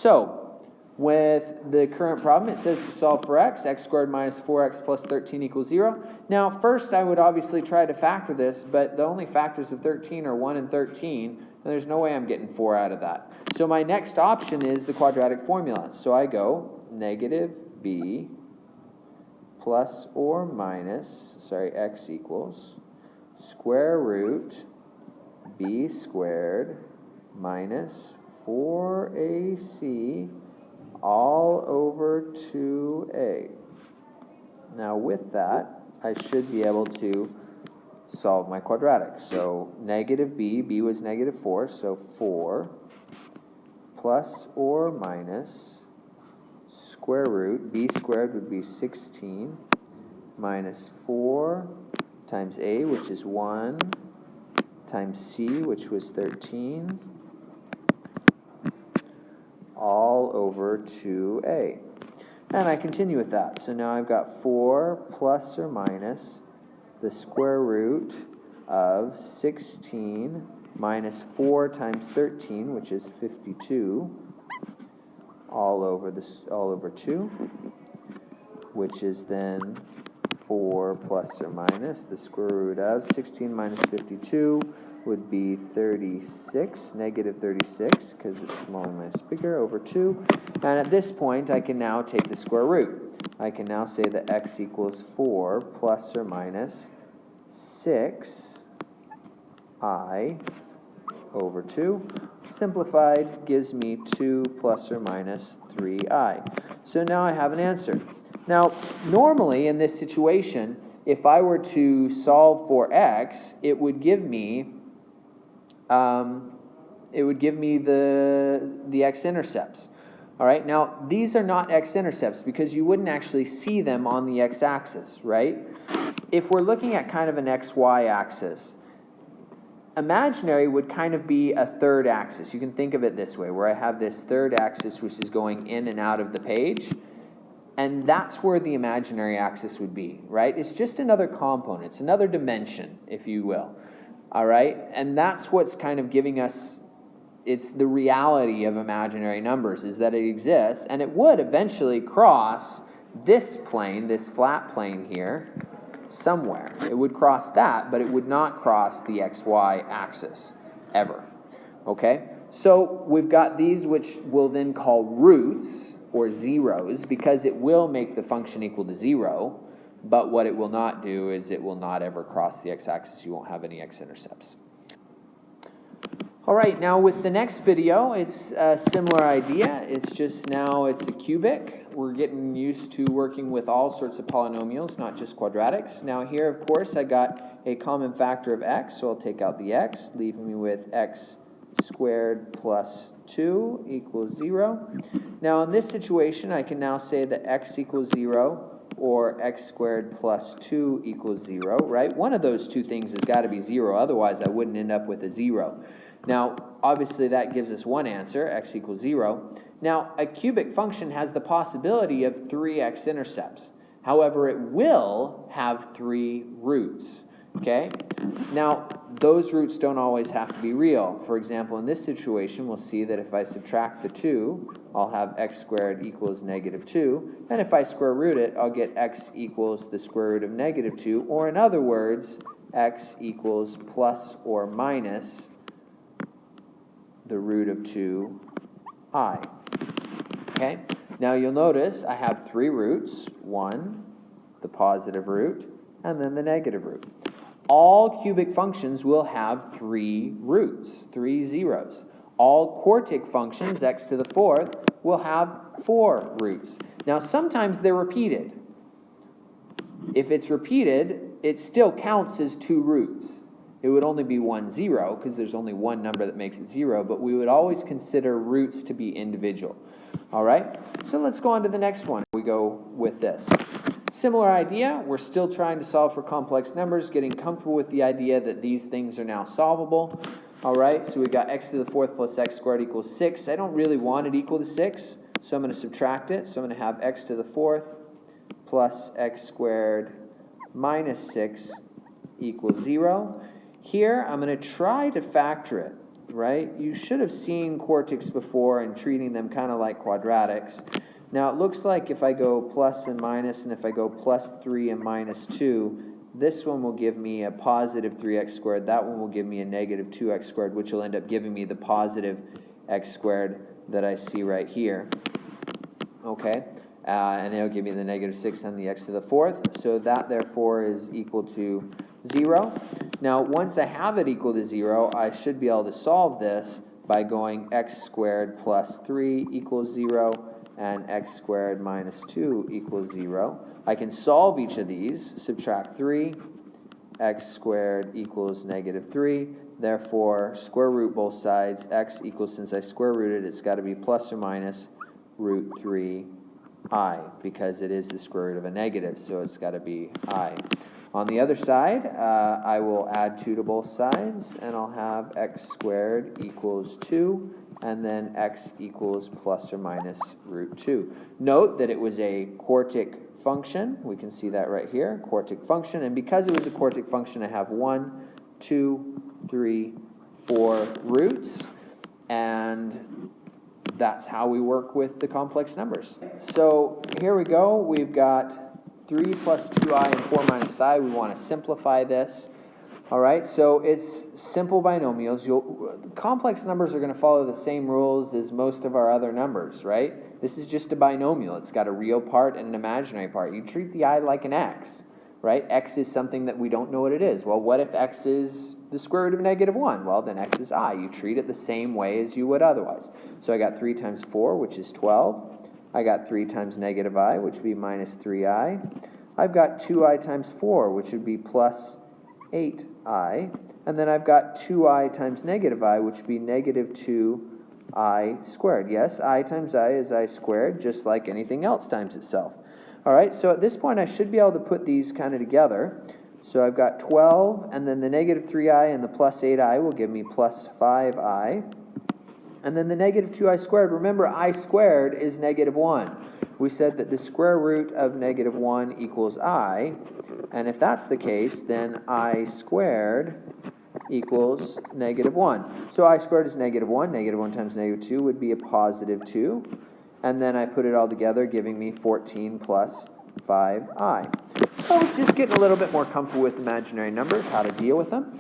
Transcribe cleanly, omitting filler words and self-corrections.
So, with the current problem, it says to solve for x squared minus 4x plus 13 equals 0. Now, first I would obviously try to factor this, but the only factors of 13 are 1 and 13, and there's no way I'm getting 4 out of that. So my next option is the quadratic formula. So I go negative b plus or minus, x equals square root b squared minus 4ac all over 2a. Now with that, I should be able to solve my quadratic. So negative b was negative 4, so 4 plus or minus square root, b squared would be 16, minus 4 times a, which is 1, times c, which was 13, all over 2a. And I continue with that. So now I've got 4 plus or minus the square root of 16 minus 4 times 13, which is 52, all over 2, which is then 4 plus or minus the square root of 16 minus 52 would be 36, negative 36, because it's small minus bigger, over 2. And at this point, I can now take the square root. I can now say that x equals 4 plus or minus 6i over 2. Simplified gives me 2 plus or minus 3i. So now I have an answer. Now, normally in this situation, if I were to solve for x, it would give me the x-intercepts. All right, now these are not x-intercepts because you wouldn't actually see them on the x-axis, right? If we're looking at kind of an xy axis, imaginary would kind of be a third axis. You can think of it this way, where I have this third axis which is going in and out of the page, and that's where the imaginary axis would be, right? It's just another component. It's another dimension, if you will. All right, and that's what's kind of giving us, it's the reality of imaginary numbers, is that it exists, and it would eventually cross this plane, this flat plane here, somewhere. It would cross that, but it would not cross the xy axis, ever. Okay, so we've got these which we'll then call roots, or zeros, because it will make the function equal to 0, but what it will not do is it will not ever cross the x-axis. You won't have any x-intercepts. All right, now with the next video, it's a similar idea. It's just now it's a cubic. We're getting used to working with all sorts of polynomials, not just quadratics. Now here, of course, I got a common factor of x, so I'll take out the x, leaving me with x squared plus 2 equals 0. Now in this situation, I can now say that x equals 0 or x squared plus 2 equals 0, right? One of those two things has got to be 0, otherwise I wouldn't end up with a 0. Now, obviously that gives us one answer, x equals 0. Now, a cubic function has the possibility of 3 x-intercepts. However, it will have 3 roots, okay? Now, those roots don't always have to be real. For example, in this situation, we'll see that if I subtract the 2, I'll have x squared equals negative 2. And if I square root it, I'll get x equals the square root of negative 2. Or in other words, x equals plus or minus the root of 2i. Okay? Now you'll notice I have 3 roots. 1, the positive root, and then the negative root. All cubic functions will have 3 roots, 3 zeros. All quartic functions, x to the 4th, will have 4 roots. Now sometimes they're repeated. If it's repeated, it still counts as 2 roots. It would only be 1 0 because there's only one number that makes it 0, but we would always consider roots to be individual. All right, so let's go on to the next one. We go with this. Similar idea, we're still trying to solve for complex numbers, getting comfortable with the idea that these things are now solvable. All right, so we've got x to the 4th plus x squared equals 6. I don't really want it equal to 6, so I'm going to subtract it. So I'm going to have x to the 4th plus x squared minus 6 equals 0. Here, I'm going to try to factor it. right? You should have seen quartics before and treating them kind of like quadratics. Now it looks like if I go plus and minus, and if I go plus 3 and minus 2, this one will give me a positive 3x squared, that one will give me a negative 2x squared, which will end up giving me the positive x squared that I see right here. Okay, and it'll give me the negative 6 and the x to the fourth, so that therefore is equal to 0. Now once I have it equal to 0, I should be able to solve this by going x squared plus 3 equals 0 and x squared minus 2 equals 0. I can solve each of these, subtract 3, x squared equals negative 3, therefore square root both sides, x equals, since I square rooted, it's got to be plus or minus root 3i, because it is the square root of a negative, so it's got to be I. On the other side, I will add 2 to both sides, and I'll have x squared equals 2, and then x equals plus or minus root 2. Note that it was a quartic function. We can see that right here, quartic function. And because it was a quartic function, I have 1, 2, 3, 4 roots. And that's how we work with the complex numbers. So here we go. We've got 3 plus 2i and 4 minus I. We want to simplify this. All right, so it's simple binomials. Complex numbers are going to follow the same rules as most of our other numbers, right? This is just a binomial. It's got a real part and an imaginary part. You treat the I like an x, right? X is something that we don't know what it is. Well, what if x is the square root of negative 1? Well, then x is I. You treat it the same way as you would otherwise. So I got 3 times 4, which is 12. I got 3 times negative I, which would be minus 3i. I've got 2i times 4, which would be plus 8i, and then I've got 2i times negative I, which would be negative 2i squared. Yes, I times I is I squared, just like anything else times itself. All right, so at this point I should be able to put these kind of together. So I've got 12, and then the negative 3i and the plus 8i will give me plus 5i. And then the negative 2i squared, remember I squared is negative 1. We said that the square root of negative 1 equals I, and if that's the case, then I squared equals negative 1. So I squared is negative 1. Negative 1 times negative 2 would be a positive 2. And then I put it all together, giving me 14 plus 5i. So just getting a little bit more comfortable with imaginary numbers, how to deal with them.